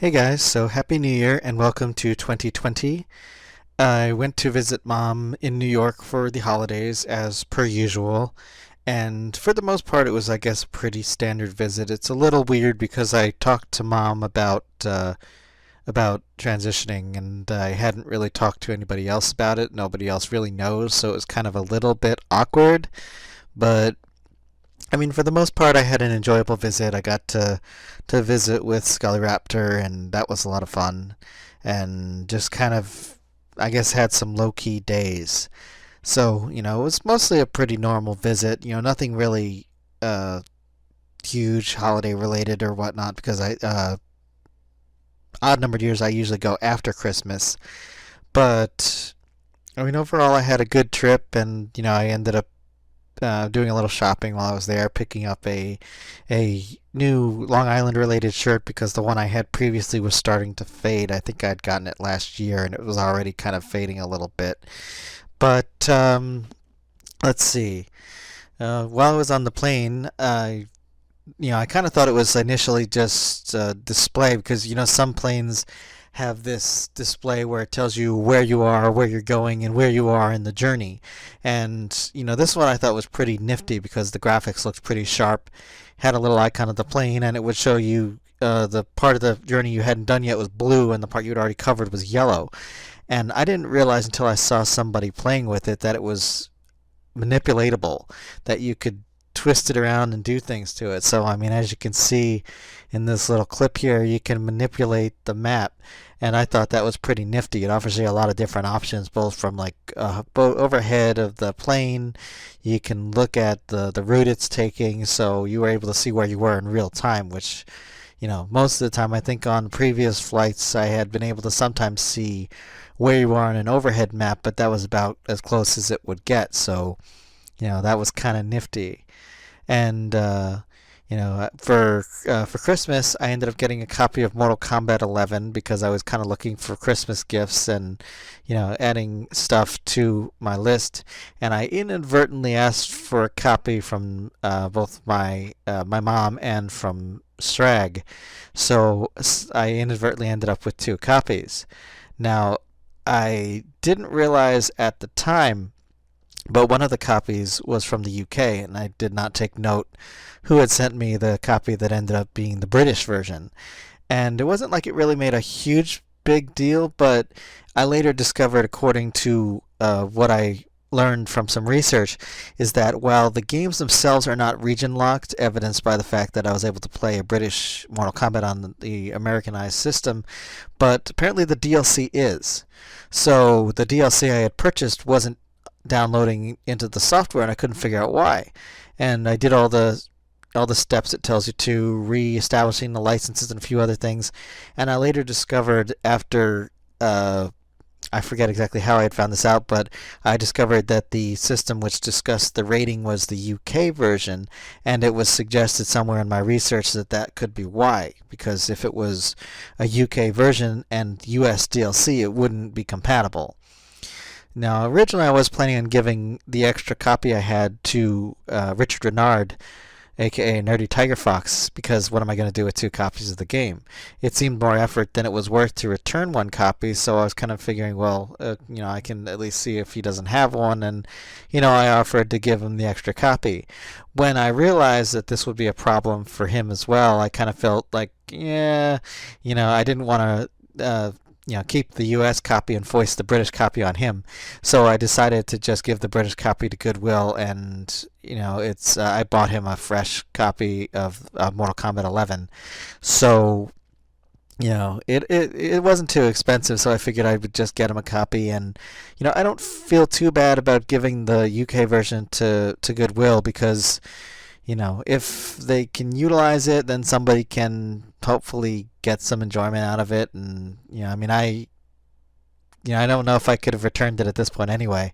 Hey guys, so Happy New Year and welcome to 2020. I went to visit mom in New York for the holidays as per usual, and for the most part it was, I guess, a pretty standard visit. It's a little weird because I talked to mom about transitioning and I hadn't really talked to anybody else about it. Nobody else really knows, so it was kind of a little bit awkward, but I mean, for the most part, I had an enjoyable visit. I got to visit with Scully Raptor, and that was a lot of fun. And just kind of, I guess, had some low key days. So, it was mostly a pretty normal visit. Nothing really huge holiday related or whatnot, because odd numbered years I usually go after Christmas. But I mean, overall, I had a good trip, and I ended up doing a little shopping while I was there, picking up a new Long Island related shirt because the one I had previously was starting to fade. I think I'd gotten it last year and it was already kind of fading a little bit. But let's see. While I was on the plane, I kind of thought it was initially just display because some planes have this display where it tells you where you are, where you're going, and where you are in the journey. And this one I thought was pretty nifty because the graphics looked pretty sharp. Had a little icon of the plane, and it would show you the part of the journey you hadn't done yet was blue, and the part you'd already covered was yellow. And I didn't realize until I saw somebody playing with it that it was manipulatable, that you could twist it around and do things to it. So, I mean, as you can see in this little clip here, you can manipulate the map. And I thought that was pretty nifty. It offers you a lot of different options, both from like overhead of the plane. You can look at the route it's taking, so you were able to see where you were in real time, which, most of the time I think on previous flights I had been able to sometimes see where you are on an overhead map, but that was about as close as it would get. So, that was kind of nifty. And for Christmas, I ended up getting a copy of Mortal Kombat 11 because I was kind of looking for Christmas gifts and adding stuff to my list. And I inadvertently asked for a copy from both my mom and from Strag, so I inadvertently ended up with two copies. Now, I didn't realize at the time, but one of the copies was from the UK, and I did not take note who had sent me the copy that ended up being the British version. And it wasn't like it really made a huge big deal, but I later discovered, according to what I learned from some research, is that while the games themselves are not region locked, evidenced by the fact that I was able to play a British Mortal Kombat on the Americanized system, but apparently the DLC is. So the DLC I had purchased wasn't downloading into the software, and I couldn't figure out why. And I did all the steps it tells you to, re-establishing the licenses and a few other things. And I later discovered, after I forget exactly how I had found this out, but I discovered that the system which discussed the rating was the UK version, and it was suggested somewhere in my research that that could be why, because if it was a UK version and US DLC, it wouldn't be compatible. Now, originally I was planning on giving the extra copy I had to Richard Renard, aka Nerdy Tiger Fox, because what am I going to do with two copies of the game? It seemed more effort than it was worth to return one copy, so I was kind of figuring, well, I can at least see if he doesn't have one, and, I offered to give him the extra copy. When I realized that this would be a problem for him as well, I kind of felt like, yeah, I didn't want to keep the U.S. copy and foist the British copy on him. So I decided to just give the British copy to Goodwill, and it's I bought him a fresh copy of Mortal Kombat 11. So it wasn't too expensive, so I figured I would just get him a copy. And I don't feel too bad about giving the UK version to Goodwill because if they can utilize it, then somebody can hopefully get some enjoyment out of it. And I mean, I don't know if I could have returned it at this point anyway.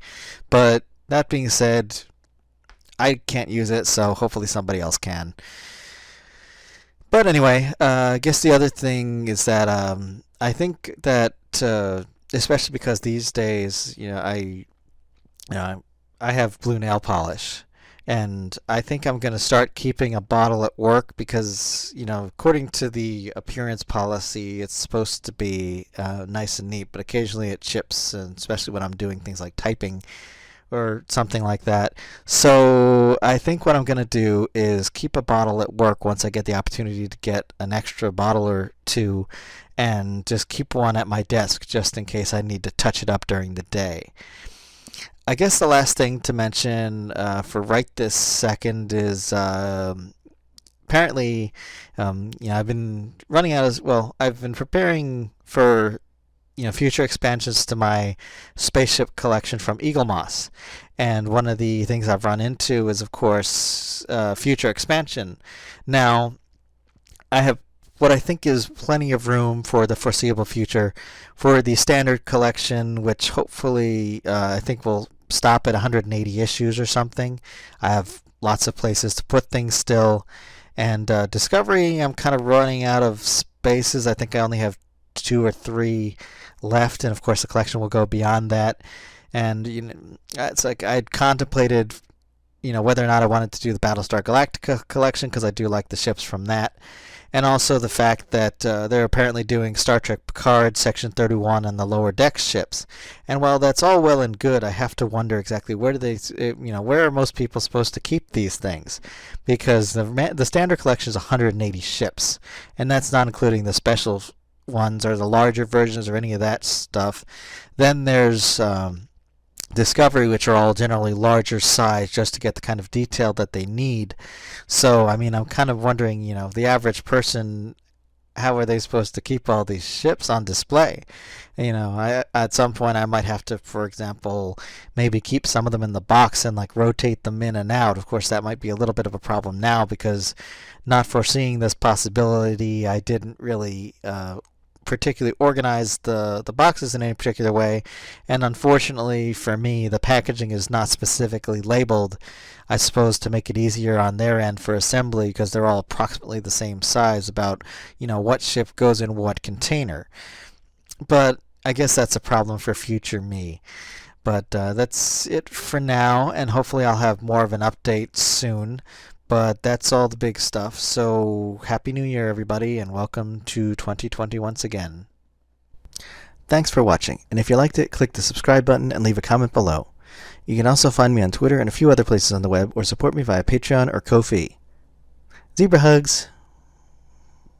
But that being said, I can't use it, so hopefully somebody else can. But anyway, I guess the other thing is that I think that especially because these days, I have blue nail polish. And I think I'm going to start keeping a bottle at work because, according to the appearance policy, it's supposed to be nice and neat, but occasionally it chips, and especially when I'm doing things like typing or something like that. So I think what I'm going to do is keep a bottle at work once I get the opportunity to get an extra bottle or two, and just keep one at my desk just in case I need to touch it up during the day. I guess the last thing to mention for right this second is apparently, I've been running out of, well, I've been preparing for future expansions to my spaceship collection from Eaglemoss. And one of the things I've run into is, of course, future expansion. Now, I have what I think is plenty of room for the foreseeable future for the standard collection, which hopefully I think will stop at 180 issues or something. I have lots of places to put things still. And Discovery, I'm kind of running out of spaces. I think I only have 2 or 3 left, and of course the collection will go beyond that. And it's like I'd contemplated, whether or not I wanted to do the Battlestar Galactica collection because I do like the ships from that, and also the fact that they're apparently doing Star Trek Picard Section 31 and the Lower Decks ships. And while that's all well and good, I have to wonder exactly where do they, where are most people supposed to keep these things? Because the standard collection is 180 ships, and that's not including the special ones or the larger versions or any of that stuff. Then there's Discovery, which are all generally larger size just to get the kind of detail that they need. So, I'm kind of wondering, the average person, how are they supposed to keep all these ships on display? At some point I might have to, for example, maybe keep some of them in the box and like rotate them in and out. Of course, that might be a little bit of a problem now because not foreseeing this possibility, I didn't really particularly organize the boxes in any particular way, and unfortunately for me the packaging is not specifically labeled, I suppose, to make it easier on their end for assembly because they're all approximately the same size about what ship goes in what container. But I guess that's a problem for future me. But that's it for now, and hopefully I'll have more of an update soon. But that's all the big stuff. So Happy New Year, everybody, and welcome to 2020 once again. Thanks for watching, and if you liked it, click the subscribe button and leave a comment below. You can also find me on Twitter and a few other places on the web, or support me via Patreon or Ko-fi. Zebra hugs!